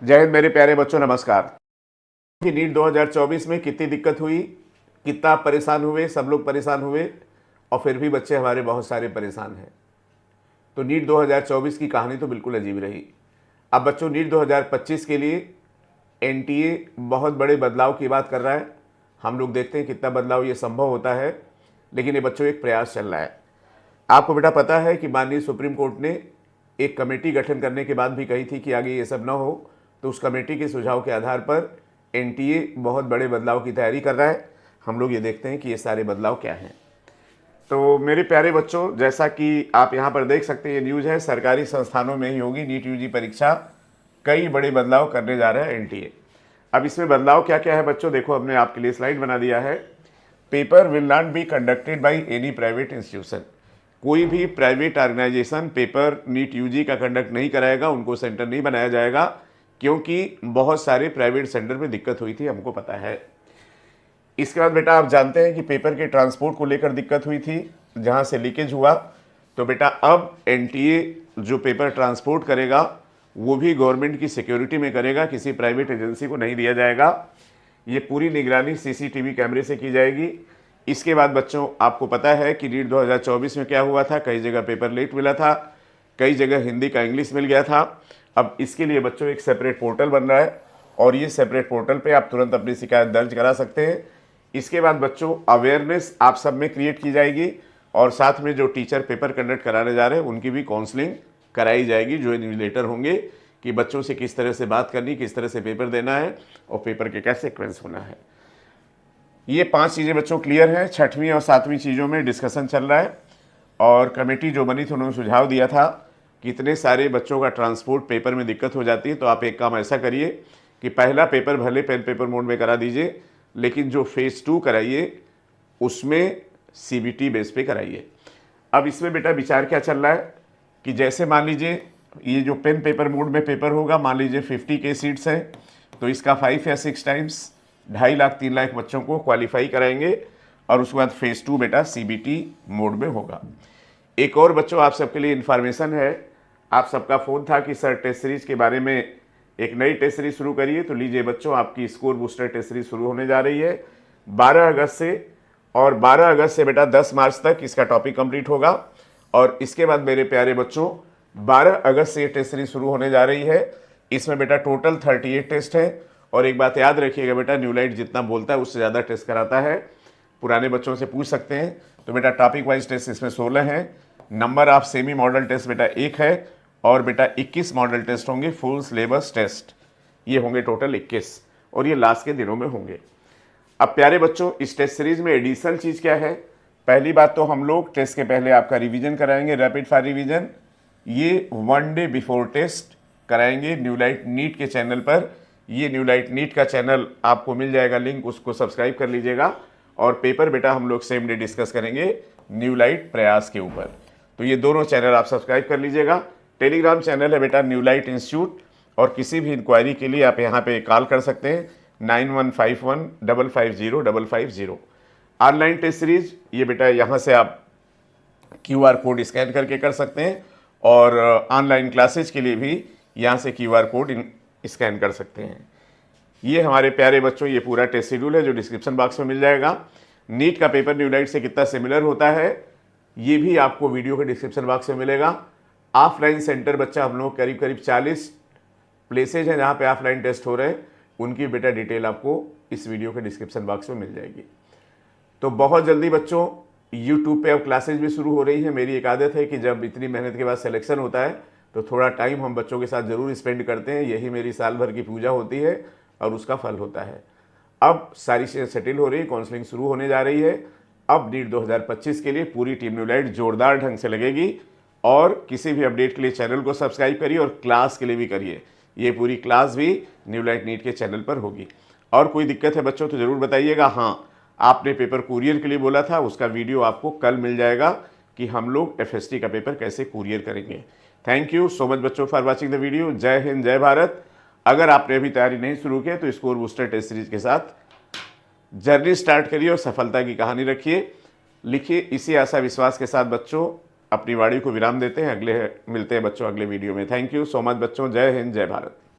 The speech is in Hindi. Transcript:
जय हिंद मेरे प्यारे बच्चों, नमस्कार। कि नीट 2024 में कितनी दिक्कत हुई, कितना आप परेशान हुए, सब लोग परेशान हुए और फिर भी बच्चे हमारे बहुत सारे परेशान हैं। तो नीट 2024 की कहानी तो बिल्कुल अजीब रही। अब बच्चों नीट 2025 के लिए एनटीए बहुत बड़े बदलाव की बात कर रहा है। हम लोग देखते हैं कितना बदलाव ये संभव होता है, लेकिन ये बच्चों एक प्रयास चल रहा है। आपको बेटा पता है कि माननीय सुप्रीम कोर्ट ने एक कमेटी गठन करने के बाद भी कही थी कि आगे ये सब ना हो, तो उस कमेटी के सुझाव के आधार पर एनटीए बहुत बड़े बदलाव की तैयारी कर रहा है। हम लोग ये देखते हैं कि ये सारे बदलाव क्या हैं। तो मेरे प्यारे बच्चों, जैसा कि आप यहाँ पर देख सकते हैं, ये न्यूज़ है, सरकारी संस्थानों में ही होगी नीट यूजी परीक्षा। कई बड़े बदलाव करने जा रहा है एनटीए। अब इसमें बदलाव क्या क्या है बच्चों, देखो हमने आपके लिए स्लाइड बना दिया है। Paper will not be conducted by any private institution. कोई भी private organisation paper NEET UG का कंडक्ट नहीं कराएगा, उनको सेंटर नहीं बनाया जाएगा, क्योंकि बहुत सारे प्राइवेट सेंटर में दिक्कत हुई थी, हमको पता है। इसके बाद बेटा आप जानते हैं कि पेपर के ट्रांसपोर्ट को लेकर दिक्कत हुई थी, जहां से लीकेज हुआ। तो बेटा अब एनटीए जो पेपर ट्रांसपोर्ट करेगा वो भी गवर्नमेंट की सिक्योरिटी में करेगा, किसी प्राइवेट एजेंसी को नहीं दिया जाएगा। ये पूरी निगरानी सीसीटीवी कैमरे से की जाएगी। इसके बाद बच्चों आपको पता है कि नीट 2024 में क्या हुआ था, कई जगह पेपर लेट मिला था, कई जगह हिंदी का इंग्लिश मिल गया था। अब इसके लिए बच्चों एक सेपरेट पोर्टल बन रहा है और ये सेपरेट पोर्टल पे आप तुरंत अपनी शिकायत दर्ज करा सकते हैं। इसके बाद बच्चों अवेयरनेस आप सब में क्रिएट की जाएगी और साथ में जो टीचर पेपर कंडक्ट कराने जा रहे हैं उनकी भी काउंसलिंग कराई जाएगी, जो इन्विजिलेटर होंगे, कि बच्चों से किस तरह से बात करनी, किस तरह से पेपर देना है और पेपर के क्या सीक्वेंस होना है। ये 5 चीज़ें बच्चों क्लियर हैं। 6वीं और 7वीं चीज़ों में डिस्कशन चल रहा है और कमेटी जो बनी थी उन्होंने सुझाव दिया था कि इतने सारे बच्चों का ट्रांसपोर्ट पेपर में दिक्कत हो जाती है, तो आप एक काम ऐसा करिए कि पहला पेपर भले पेन पेपर मोड में करा दीजिए, लेकिन जो फेज़ 2 कराइए उसमें सीबीटी बेस पे कराइए। अब इसमें बेटा विचार क्या चल रहा है कि जैसे मान लीजिए ये जो पेन पेपर मोड में पेपर होगा, मान लीजिए 50K सीट्स हैं, तो इसका 5 या 6 टाइम्स 2.5 लाख 3 लाख बच्चों को क्वालिफाई कराएंगे और उसके बाद फेज़ 2 बेटा सीबीटी मोड में होगा। एक और बच्चों आप सबके लिए इन्फॉर्मेशन है, आप सबका फ़ोन था कि सर टेस्ट सीरीज के बारे में एक नई टेस्ट सीरीज शुरू करिए। तो लीजिए बच्चों, आपकी स्कोर बूस्टर टेस्ट सीरीज शुरू होने जा रही है 12 अगस्त से, और 12 अगस्त से बेटा 10 मार्च तक इसका टॉपिक कंप्लीट होगा। और इसके बाद मेरे प्यारे बच्चों 12 अगस्त से ये टेस्ट सीरीज शुरू होने जा रही है। इसमें बेटा टोटल 38 टेस्ट है। और एक बात याद रखिएगा बेटा, न्यूलाइट जितना बोलता है उससे ज़्यादा टेस्ट कराता है। पुराने बच्चों से पूछ सकते हैं। तो बेटा टॉपिक वाइज टेस्ट इसमें 16 हैं। Number of semi model test बेटा 1 है और बेटा 21 मॉडल टेस्ट होंगे, फुल सिलेबस टेस्ट। ये होंगे टोटल 21 और ये लास्ट के दिनों में होंगे। अब प्यारे बच्चों इस टेस्ट सीरीज में एडिशनल चीज़ क्या है, पहली बात तो हम लोग टेस्ट के पहले आपका रिवीजन कराएंगे, रैपिड फायर रिवीजन। ये 1 डे बिफोर टेस्ट कराएंगे न्यूलाइट नीट के चैनल पर। ये न्यूलाइट नीट का चैनल आपको मिल जाएगा लिंक, उसको सब्सक्राइब कर लीजिएगा। और पेपर बेटा हम लोग सेम डे डिस्कस करेंगे न्यूलाइट प्रयास के ऊपर। तो ये दोनों चैनल आप सब्सक्राइब कर लीजिएगा। टेलीग्राम चैनल है बेटा न्यूलाइट इंस्टीट्यूट, और किसी भी इंक्वायरी के लिए आप यहाँ पे कॉल कर सकते हैं 9151550550। ऑनलाइन टेस्ट सीरीज ये बेटा यहाँ से आप QR कोड स्कैन करके कर सकते हैं, और ऑनलाइन क्लासेज के लिए भी यहाँ से QR कोड स्कैन कर सकते हैं। ये हमारे प्यारे बच्चों ये पूरा टेस्ट शेड्यूल है जो डिस्क्रिप्शन बॉक्स में मिल जाएगा। नीट का पेपर न्यूलाइट से कितना सिमिलर होता है ये भी आपको वीडियो के डिस्क्रिप्शन बॉक्स में मिलेगा। ऑफलाइन सेंटर बच्चा हम लोग करीब करीब 40 प्लेसेज हैं जहाँ पे ऑफलाइन टेस्ट हो रहे हैं, उनकी बेटा डिटेल आपको इस वीडियो के डिस्क्रिप्शन बॉक्स में मिल जाएगी। तो बहुत जल्दी बच्चों यूट्यूब पे अब क्लासेज भी शुरू हो रही है। मेरी एक आदत है कि जब इतनी मेहनत के बाद सिलेक्शन होता है तो थोड़ा टाइम हम बच्चों के साथ ज़रूर स्पेंड करते हैं। यही मेरी साल भर की पूजा होती है और उसका फल होता है। अब सारी चीज़ें सेटल हो रही है, काउंसलिंग शुरू होने जा रही है। अब नीट 2025 के लिए पूरी टीम न्यूलाइट जोरदार ढंग से लगेगी। और किसी भी अपडेट के लिए चैनल को सब्सक्राइब करिए और क्लास के लिए भी करिए। ये पूरी क्लास भी न्यूलाइट नीट के चैनल पर होगी। और कोई दिक्कत है बच्चों तो ज़रूर बताइएगा। हाँ, आपने पेपर कुरियर के लिए बोला था, उसका वीडियो आपको कल मिल जाएगा कि हम लोग FST का पेपर कैसे कुरियर करेंगे। थैंक यू सो मच बच्चों फॉर वॉचिंग द वीडियो। जय हिंद, जय भारत। अगर आपने अभी तैयारी नहीं शुरू की तो स्कोर बूस्टर टेस्ट सीरीज के साथ जर्नी स्टार्ट करिए और सफलता की कहानी रखिए, लिखिए। इसी आशा विश्वास के साथ बच्चों अपनी वाणी को विराम देते हैं। मिलते हैं बच्चों अगले वीडियो में। थैंक यू सो मच बच्चों। जय हिंद, जय भारत।